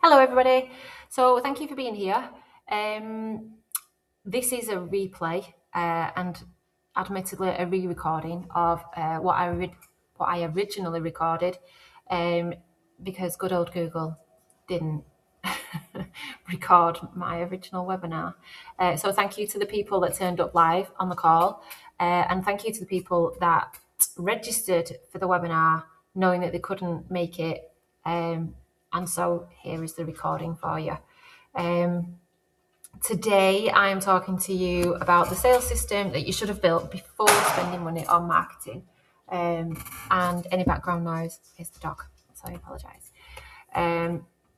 Hello, everybody. So, thank you for being here. This is a replay and admittedly a re-recording of what I originally recorded um, because good old Google didn't record my original webinar. So, thank you to the people that turned up live on the call, and thank you to the people that registered for the webinar knowing that they couldn't make it. And so here is the recording for you. Today, I'm talking to you about the sales system that you should have built before spending money on marketing. And any background noise is the dog, so I apologise.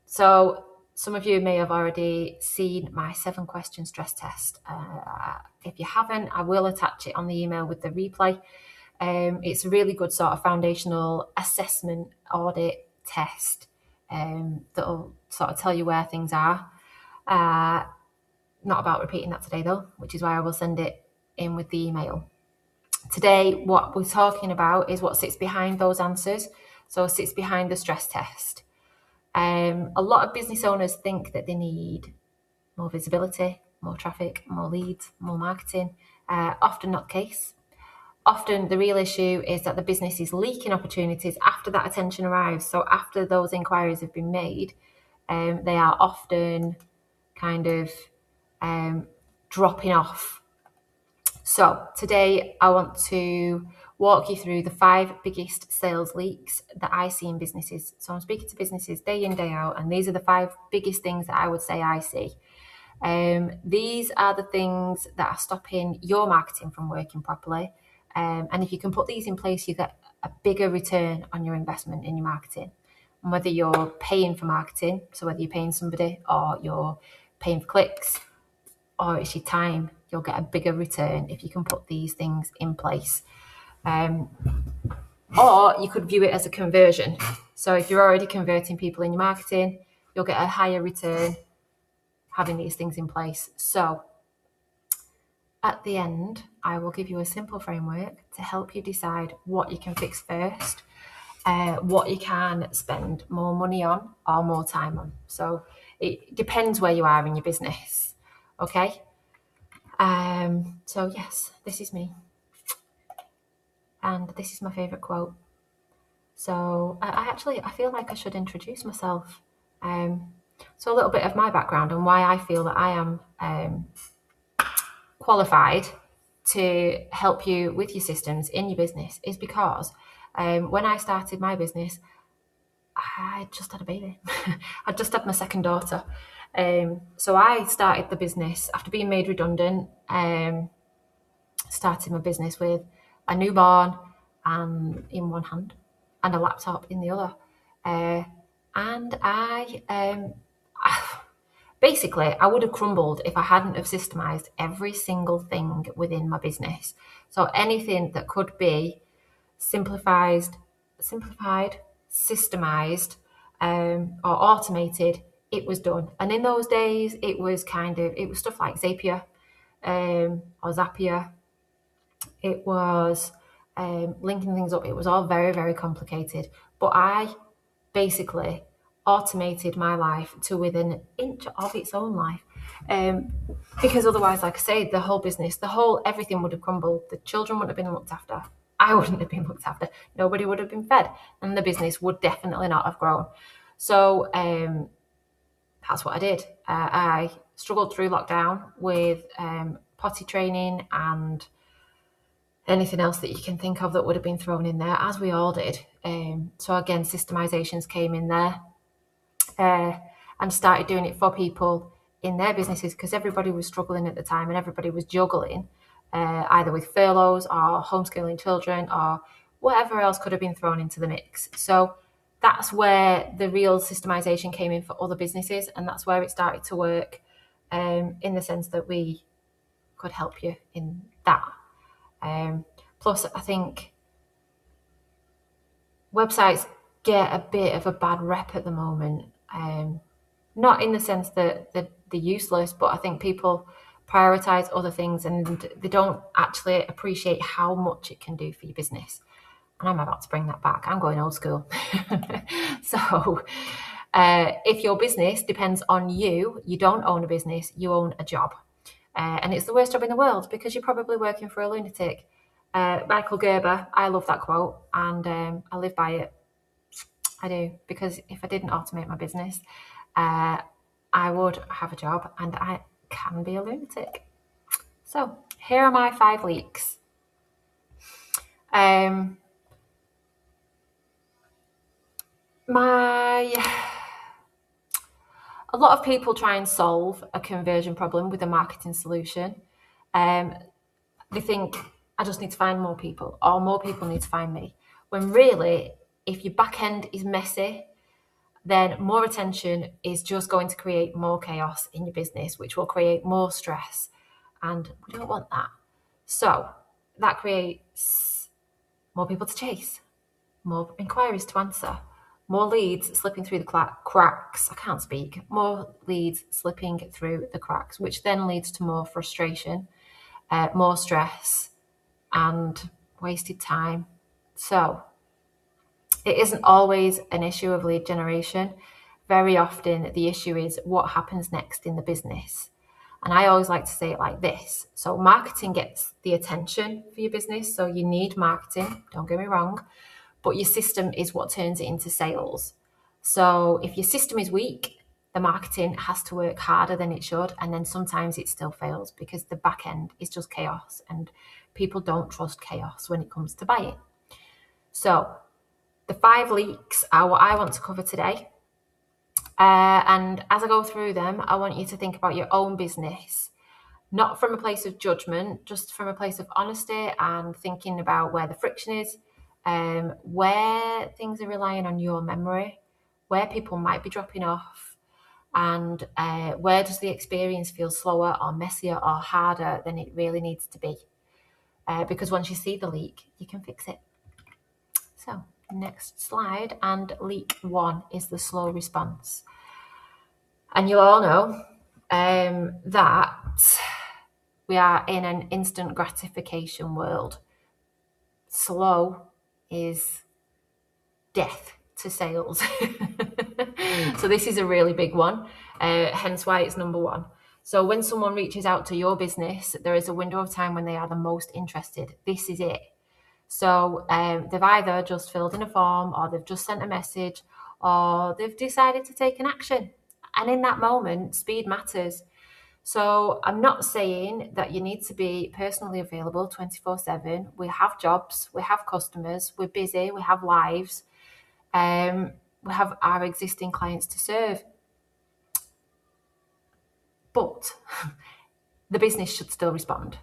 So some of you may have already seen my 7-question stress test. If you haven't, I will attach it on the email with the replay. It's a really good sort of foundational assessment audit test that'll sort of tell you where things are. Not about repeating that today though, which is why I will send it in with the email. Today, what we're talking about is what sits behind those answers. So it sits behind the stress test. A lot of business owners think that they need more visibility, more traffic, more leads, more marketing. Often not the case. Often the real issue is that the business is leaking opportunities after that attention arrives. So after those inquiries have been made, they are often kind of dropping off. So today I want to walk you through the 5 biggest sales leaks that I see in businesses. So I'm speaking to businesses day in, day out, and these are the 5 biggest things that I would say I see. These are the things that are stopping your marketing from working properly. And if you can put these in place, you get a bigger return on your investment in your marketing. And whether you're paying for marketing, so whether you're paying somebody or you're paying for clicks or it's your time, you'll get a bigger return if you can put these things in place. Or you could view it as a conversion. So if you're already converting people in your marketing, you'll get a higher return having these things in place. So at the end, I will give you a simple framework to help you decide what you can fix first, what you can spend more money on or more time on. So it depends where you are in your business. Okay. So yes, this is me. And this is my favorite quote. So I feel like I should introduce myself. So a little bit of my background and why I feel that I am qualified to help you with your systems in your business is because when I started my business, I just had a baby. I just had my second daughter. So I started the business after being made redundant, started my business with a newborn and in one hand and a laptop in the other. And basically, I would have crumbled if I hadn't have systemized every single thing within my business. So anything that could be simplified, systemized, or automated, it was done. And in those days, it was stuff like Zapier or Zapier. It was linking things up. It was all very, very complicated. But I basically automated my life to within an inch of its own life. Because otherwise, like I say, the whole business, everything would have crumbled. The children wouldn't have been looked after. I wouldn't have been looked after. Nobody would have been fed. And the business would definitely not have grown. So that's what I did. I struggled through lockdown with potty training and anything else that you can think of that would have been thrown in there, as we all did. So again, systemizations came in there and started doing it for people in their businesses because everybody was struggling at the time and everybody was juggling either with furloughs or homeschooling children or whatever else could have been thrown into the mix. So that's where the real systemization came in for other businesses, and that's where it started to work in the sense that we could help you in that. Plus, I think websites get a bit of a bad rep at the moment. Not in the sense that they're useless, but I think people prioritize other things and they don't actually appreciate how much it can do for your business. And I'm about to bring that back. I'm going old school. So If your business depends on you, you don't own a business, you own a job. And it's the worst job in the world because you're probably working for a lunatic. Michael Gerber, I love that quote, and I live by it. I do, because if I didn't automate my business, I would have a job and I can be a lunatic. So here are my 5 leaks. A lot of people try and solve a conversion problem with a marketing solution. They think, I just need to find more people, or more people need to find me. When really, if your back end is messy, then more attention is just going to create more chaos in your business, which will create more stress. And we don't want that. So that creates more people to chase, more inquiries to answer, more leads slipping through the cracks. I can't speak. More leads slipping through the cracks, which then leads to more frustration, more stress, and wasted time. So it isn't always an issue of lead generation. Very often the issue is what happens next in the business. And I always like to say it like this. So marketing gets the attention for your business. So you need marketing, don't get me wrong, but your system is what turns it into sales. So if your system is weak, the marketing has to work harder than it should. And then sometimes it still fails because the back end is just chaos and people don't trust chaos when it comes to buying. So the 5 leaks are what I want to cover today. And as I go through them, I want you to think about your own business, not from a place of judgment, just from a place of honesty and thinking about where the friction is, where things are relying on your memory, where people might be dropping off, and where does the experience feel slower or messier or harder than it really needs to be. Because once you see the leak, you can fix it. So next slide, and leak 1 is the slow response. And you'll all know that we are in an instant gratification world. Slow is death to sales. So this is a really big one, hence why it's number 1. So when someone reaches out to your business, there is a window of time when they are the most interested. This is it. So they've either just filled in a form, or they've just sent a message, or they've decided to take an action. And in that moment, speed matters. So I'm not saying that you need to be personally available 24/7. We have jobs, we have customers, we're busy, we have lives, we have our existing clients to serve. But the business should still respond.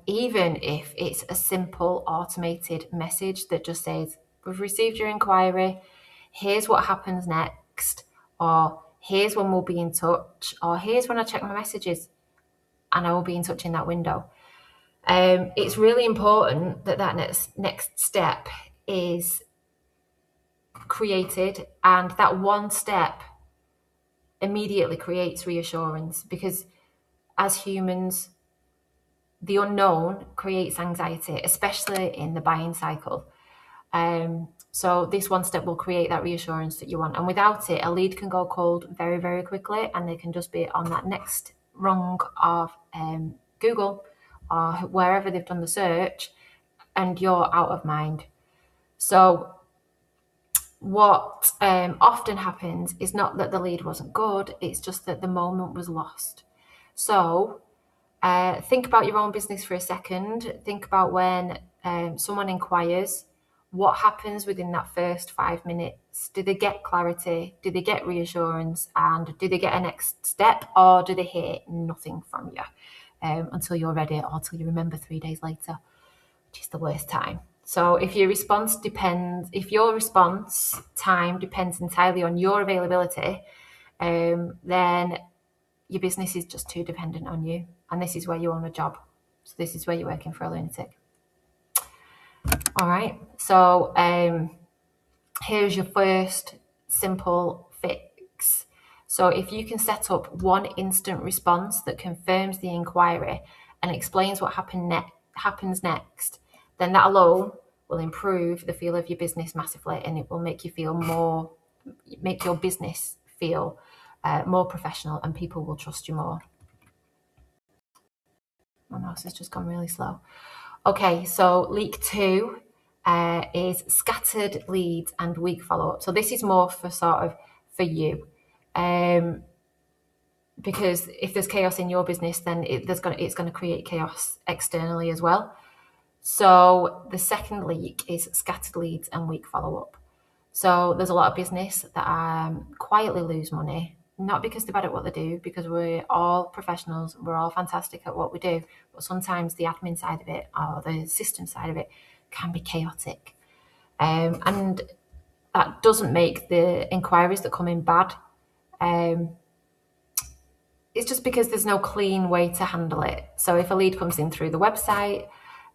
Even if it's a simple automated message that just says, we've received your inquiry, here's what happens next, or here's when we'll be in touch, or here's when I check my messages and I will be in touch in that window. It's really important that next step is created, and that one step immediately creates reassurance, because as humans, the unknown creates anxiety, especially in the buying cycle. So this one step will create that reassurance that you want. And without it, a lead can go cold very, very quickly, and they can just be on that next rung of Google or wherever they've done the search, and you're out of mind. So what often happens is not that the lead wasn't good, it's just that the moment was lost. So think about your own business for a second. Think about when someone inquires, what happens within that first 5 minutes? Do they get clarity? Do they get reassurance? And do they get a next step, or do they hear nothing from you until you're ready, or until you remember 3 days later, which is the worst time? So if your response time depends entirely on your availability, then your business is just too dependent on you. And this is where you own a job. So this is where you're working for a lunatic. All right. So here's your first simple fix. So if you can set up one instant response that confirms the inquiry and explains what happens next, then that alone will improve the feel of your business massively, and it will make you feel more make your business feel more professional, and people will trust you more. My mouse has just gone really slow. Okay, so leak 2 is scattered leads and weak follow-up. So this is more for for you. Because if there's chaos in your business, then it's going to create chaos externally as well. So the second leak is scattered leads and weak follow-up. So there's a lot of business that quietly lose money, not because they're bad at what they do, because we're all professionals, we're all fantastic at what we do, but sometimes the admin side of it or the system side of it can be chaotic. And that doesn't make the inquiries that come in bad. It's just because there's no clean way to handle it. So if a lead comes in through the website,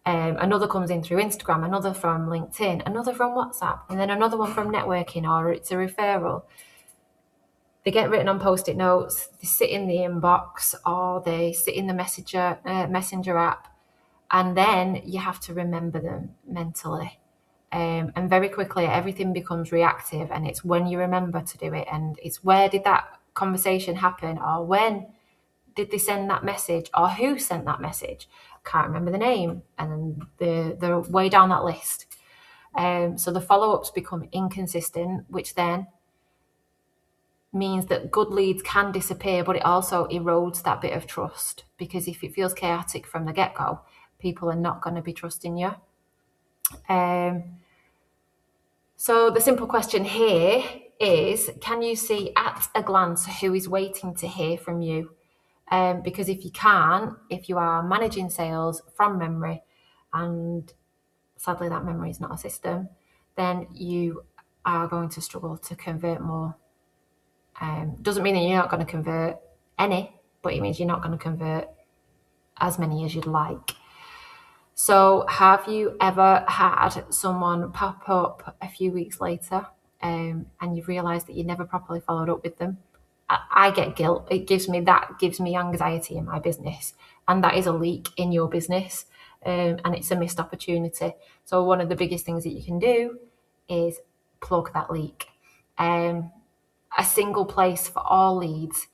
another comes in through Instagram, another from LinkedIn, another from WhatsApp, and then another one from networking, or it's a referral. They get written on Post-it notes, they sit in the inbox, or they sit in the messenger app, and then you have to remember them mentally. And very quickly, everything becomes reactive, and it's when you remember to do it, and it's where did that conversation happen, or when did they send that message, or who sent that message? Can't remember the name, and they're way down that list. So the follow-ups become inconsistent, which then means that good leads can disappear, but it also erodes that bit of trust, because if it feels chaotic from the get-go, people are not going to be trusting you. So the simple question here is, can you see at a glance who is waiting to hear from you? Because if you can't, if you are managing sales from memory, and sadly that memory is not a system, then you are going to struggle to convert more. Doesn't mean that you're not going to convert any, but it means you're not going to convert as many as you'd like. So have you ever had someone pop up a few weeks later and you've realised that you never properly followed up with them? I get guilt. It gives me anxiety in my business, and that is a leak in your business, and it's a missed opportunity. So one of the biggest things that you can do is plug that leak. A single place for all leads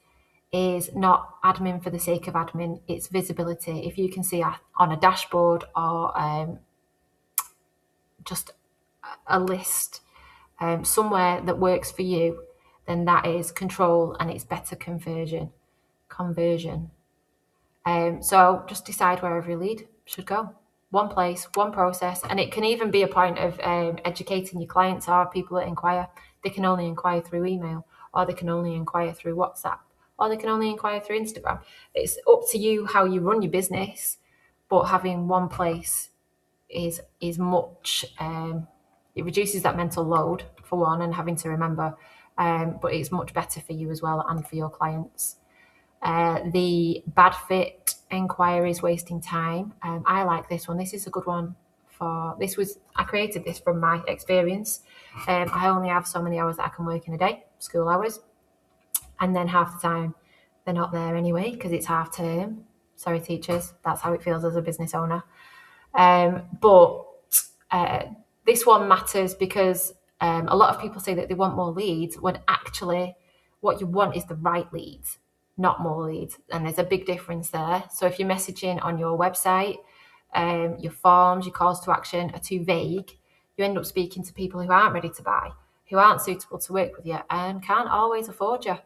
is not admin for the sake of admin, it's visibility. If you can see on a dashboard or just a list somewhere that works for you, then that is control, and it's better conversion. So just decide where every lead should go. One place, one process, and it can even be a point of educating your clients or people that inquire. They can only inquire through email, or they can only inquire through WhatsApp, or they can only inquire through Instagram. It's up to you how you run your business, but having one place is much, it reduces that mental load for one, and having to remember, but it's much better for you as well and for your clients. The bad fit inquiries wasting time. I like this one. This is a good one. I created this from my experience. I only have so many hours that I can work in a day, school hours, and then half the time they're not there anyway because it's half term. Sorry, teachers, that's how it feels as a business owner. But this one matters because a lot of people say that they want more leads, when actually what you want is the right leads, not more leads. And there's a big difference there. So if you're messaging on your website, your forms, your calls to action are too vague, you end up speaking to people who aren't ready to buy, who aren't suitable to work with you, and can't always afford you.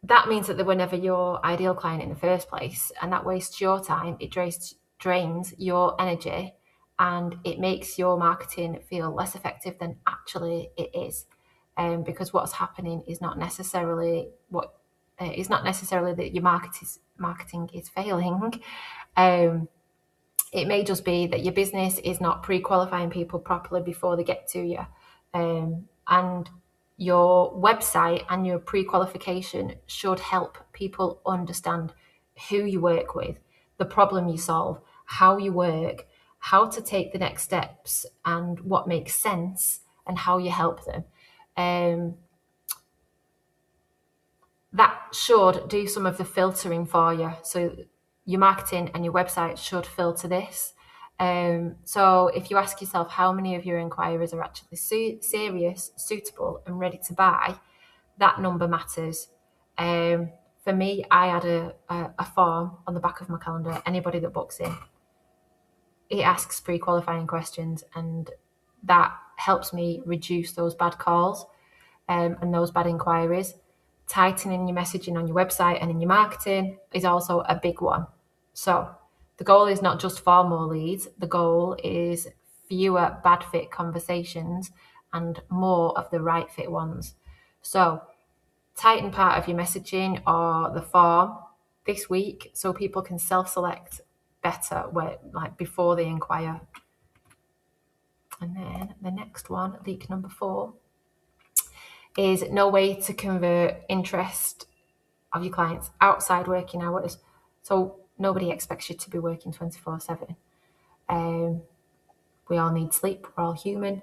That means that they were never your ideal client in the first place, and that wastes your time, it drains your energy, and it makes your marketing feel less effective than actually it is. Because what's happening is not necessarily that your marketing is failing. It may just be that your business is not pre-qualifying people properly before they get to you. And your website and your pre-qualification should help people understand who you work with, the problem you solve, how you work, how to take the next steps, and what makes sense, and how you help them. That should do some of the filtering for you. So your marketing and your website should filter this. So if you ask yourself how many of your inquiries are actually serious, suitable, and ready to buy, that number matters. For me, I add a form on the back of my calendar. Anybody that books in, it asks pre-qualifying questions, and that helps me reduce those bad calls and those bad inquiries. Tightening your messaging on your website and in your marketing is also a big one. So the goal is not just for more leads. The goal is fewer bad fit conversations and more of the right fit ones. So tighten part of your messaging or the form this week so people can self-select better like before they inquire. And then the next one, leak number 4, is no way to convert interest of your clients outside working hours. So nobody expects you to be working 24/7. We all need sleep. We're all human.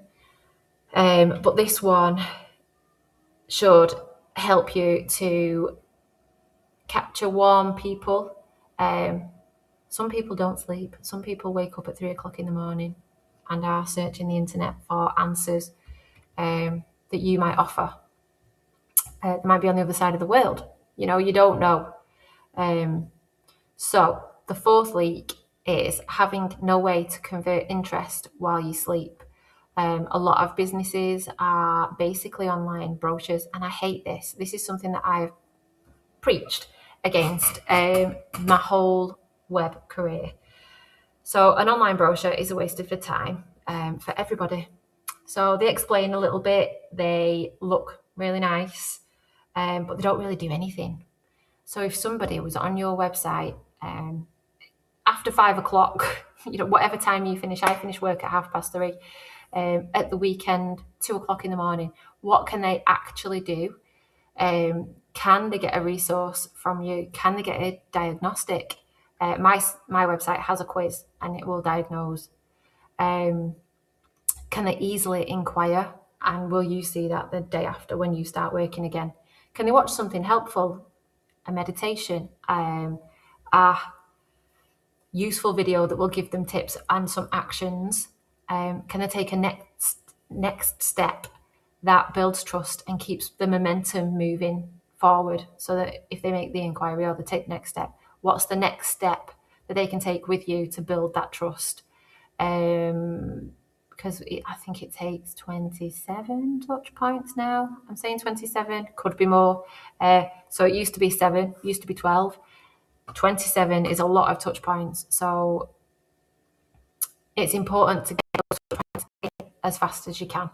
But this one should help you to capture warm people. Some people don't sleep. Some people wake up at 3 o'clock in the morning and are searching the internet for answers that you might offer. They might be on the other side of the world. You don't know. So the 4th leak is having no way to convert interest while you sleep. A lot of businesses are basically online brochures, and I hate this. This is something that I've preached against my whole web career. So an online brochure is a waste of your time for everybody. So they explain a little bit, they look really nice, but they don't really do anything. So if somebody was on your website after 5 o'clock, whatever time you finish, I finish work at 3:30, at the weekend, 2 o'clock in the morning, what can they actually do? Can they get a resource from you? Can they get a diagnostic? My website has a quiz and it will diagnose. Can they easily inquire? And will you see that the day after when you start working again? Can they watch something helpful? A meditation, a useful video that will give them tips and some actions? Can they take a next step that builds trust and keeps the momentum moving forward, so that if they make the inquiry or they take the next step, what's the next step that they can take with you to build that trust? Because I think it takes 27 touch points now. I'm saying 27, could be more. So it used to be 7, used to be 12. 27 is a lot of touch points. So it's important to get those touch points as fast as you can.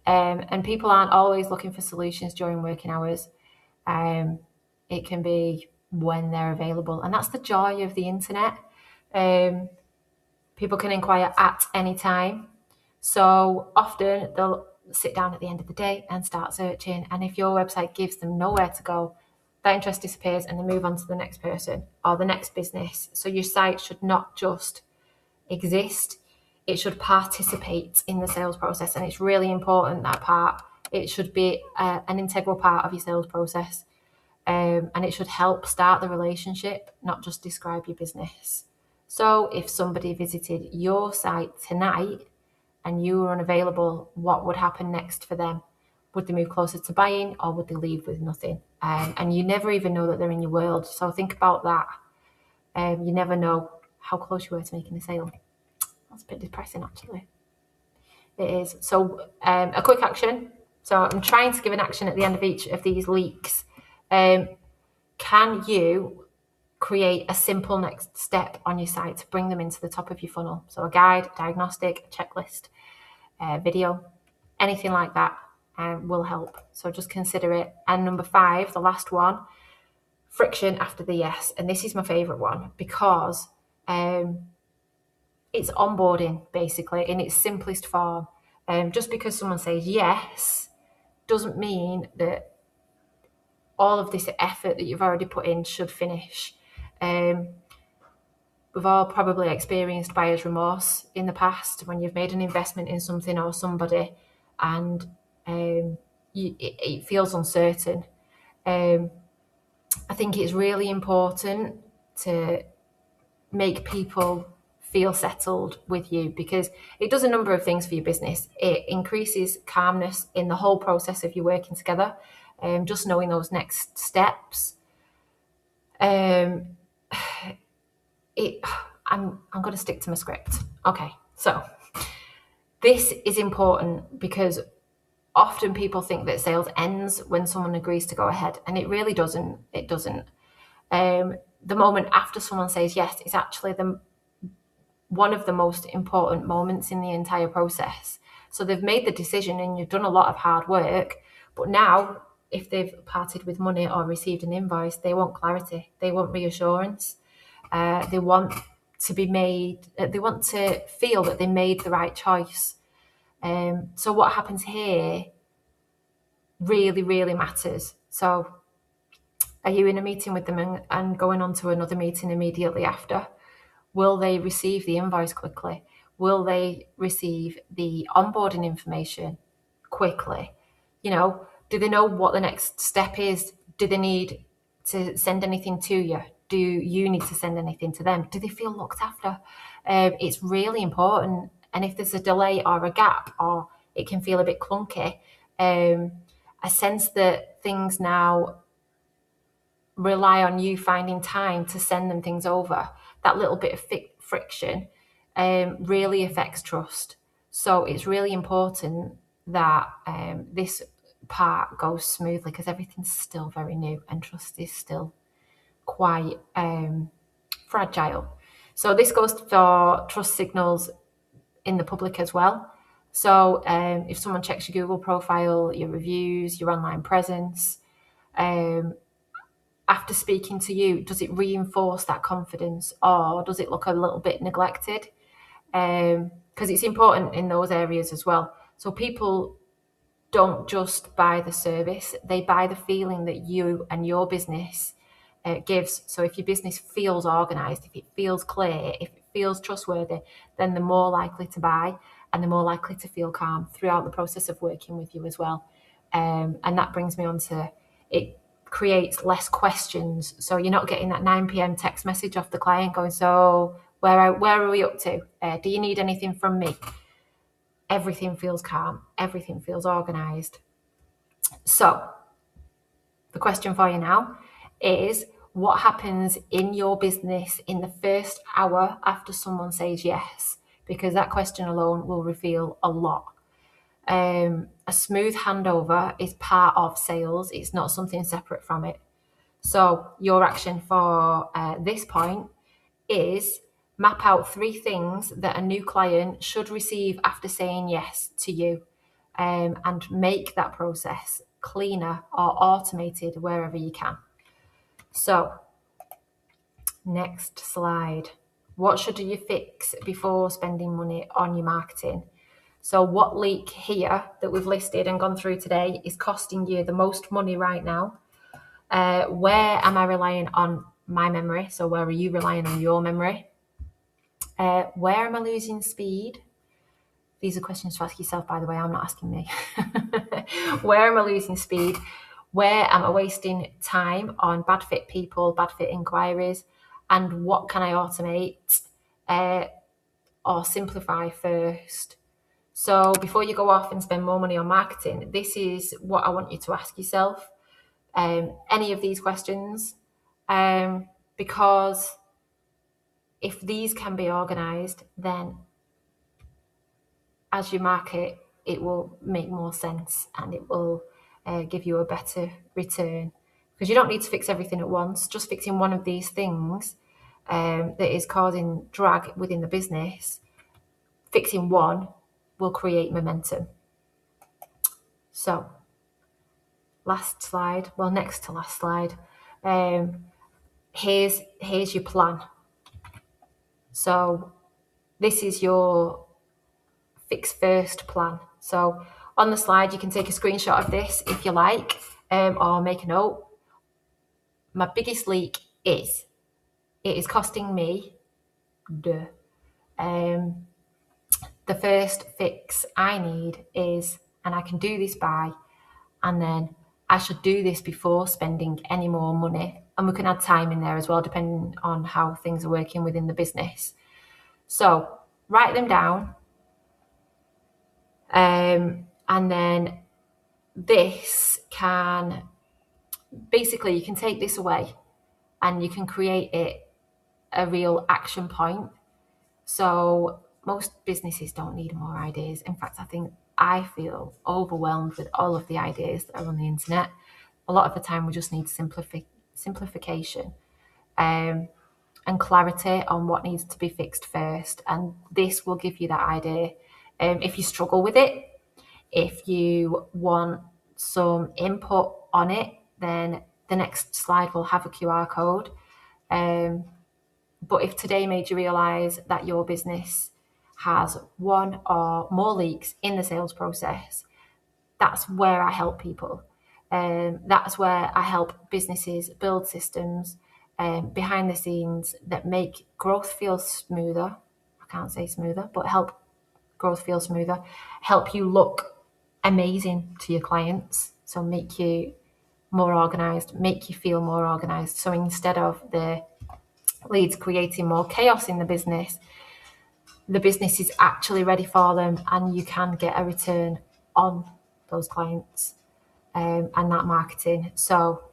And people aren't always looking for solutions during working hours. It can be when they're available. And that's the joy of the internet. People can inquire at any time. So often they'll sit down at the end of the day and start searching. And if your website gives them nowhere to go, that interest disappears and they move on to the next person or the next business. So your site should not just exist, it should participate in the sales process. And it's really important, that part. It should be an integral part of your sales process. And it should help start the relationship, not just describe your business. So if somebody visited your site tonight and you were unavailable, what would happen next for them? Would they move closer to buying, or would they leave with nothing? And you never even know that they're in your world. So think about that. You never know how close you were to making a sale. That's a bit depressing, actually. It is. So a quick action. So I'm trying to give an action at the end of each of these leaks. Can you create a simple next step on your site to bring them into the top of your funnel? So a guide, diagnostic, a checklist, video, anything like that will help. So just consider it. And number 5, the last one, friction after the yes. And this is my favorite one because it's onboarding, basically, in its simplest form. Just because someone says yes doesn't mean that all of this effort that you've already put in should finish. We've all probably experienced buyer's remorse in the past when you've made an investment in something or somebody and it feels uncertain. I think it's really important to make people feel settled with you, because it does a number of things for your business. It increases calmness in the whole process of you working together, just knowing those next steps. I'm going to stick to my script. Okay, so this is important because often people think that sales ends when someone agrees to go ahead, and it really doesn't. It doesn't. The moment after someone says yes is actually one of the most important moments in the entire process. So they've made the decision and you've done a lot of hard work, but now if they've parted with money or received an invoice, they want clarity, they want reassurance, they want to feel that they made the right choice. So what happens here really, really matters. So are you in a meeting with them and going on to another meeting immediately after? Will they receive the invoice quickly? Will they receive the onboarding information quickly? Do they know what the next step is? Do they need to send anything to you? Do you need to send anything to them? Do they feel looked after? It's really important. And if there's a delay or a gap, or it can feel a bit clunky, I sense that things now rely on you finding time to send them things over. That little bit of friction really affects trust. So it's really important that this part goes smoothly, because everything's still very new and trust is still quite fragile. So this goes for trust signals in the public as well. So if someone checks your Google profile, your reviews, your online presence, after speaking to you, does it reinforce that confidence, or does it look a little bit neglected? Because it's important in those areas as well. So people don't just buy the service, they buy the feeling that you and your business gives. So if your business feels organized, if it feels clear, if it feels trustworthy, then they're more likely to buy, and they're more likely to feel calm throughout the process of working with you as well. And that brings me on to it. Creates less questions, so you're not getting that 9 p.m. text message off the client going, so where are we up to? Do you need anything from me? Everything feels calm, everything feels organized. So the question for you now is, what happens in your business in the first hour after someone says yes? Because that question alone will reveal a lot. A smooth handover is part of sales. It's not something separate from it. So your action for this point is map out 3 things that a new client should receive after saying yes to you, and make that process cleaner or automated wherever you can. So next slide. What should you fix before spending money on your marketing? So what leak here that we've listed and gone through today is costing you the most money right now? Where am I relying on my memory? So where are you relying on your memory? Where am I losing speed? These are questions to ask yourself, by the way. I'm not asking me. Where am I losing speed? Where am I wasting time on bad fit people, bad fit inquiries? And what can I automate or simplify first? So before you go off and spend more money on marketing, this is what I want you to ask yourself. Any of these questions, because if these can be organized, then as you market, it will make more sense and it will give you a better return, because you don't need to fix everything at once. Just fixing one of these things that is causing drag within the business, fixing one will create momentum. So last slide, well, next to last slide, here's your plan. So this is your fix first plan. So on the slide, you can take a screenshot of this if you like, or make a note. My biggest leak is, it is costing me the first fix I need is, and I can do this by, and then I should do this before spending any more money. And we can add time in there as well, depending on how things are working within the business. So write them down, and then this can, basically you can take this away and you can create it a real action point. So most businesses don't need more ideas. In fact, I feel overwhelmed with all of the ideas that are on the internet. A lot of the time we just need simplification, and clarity on what needs to be fixed first. And this will give you that idea. If you struggle with it, if you want some input on it, then the next slide will have a QR code. But if today made you realise that your business has one or more leaks in the sales process, that's where I help people. That's where I help businesses build systems behind the scenes that make growth feel smoother. I can't say smoother, but help growth feel smoother, help you look amazing to your clients. So make you more organised, make you feel more organised. So instead of the leads creating more chaos in the business is actually ready for them, and you can get a return on those clients and that marketing. So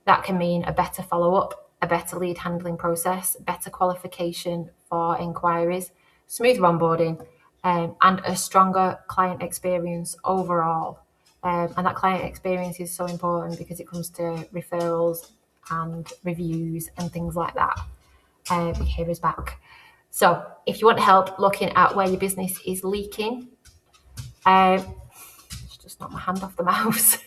that can mean a better follow-up, a better lead handling process, better qualification for enquiries, smoother onboarding, and a stronger client experience overall. And that client experience is so important because it comes to referrals and reviews and things like that. Behaviours back. So if you want help looking at where your business is leaking, just knocked my hand off the mouse.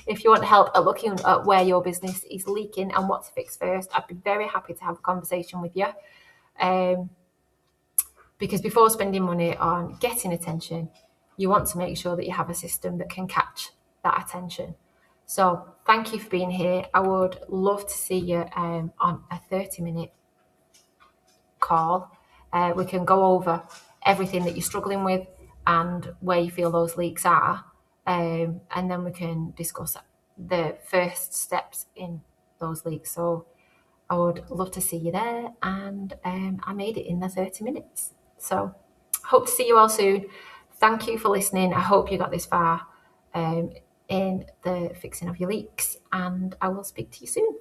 If you want help at looking at where your business is leaking and what to fix first, I'd be very happy to have a conversation with you. Because before spending money on getting attention, you want to make sure that you have a system that can catch that attention. So thank you for being here. I would love to see you on a 30-minute call. We can go over everything that you're struggling with and where you feel those leaks are, and then we can discuss the first steps in those leaks. So I would love to see you there, and I made it in the 30 minutes. So hope to see you all soon. Thank you for listening. I hope you got this far in the fixing of your leaks, and I will speak to you soon.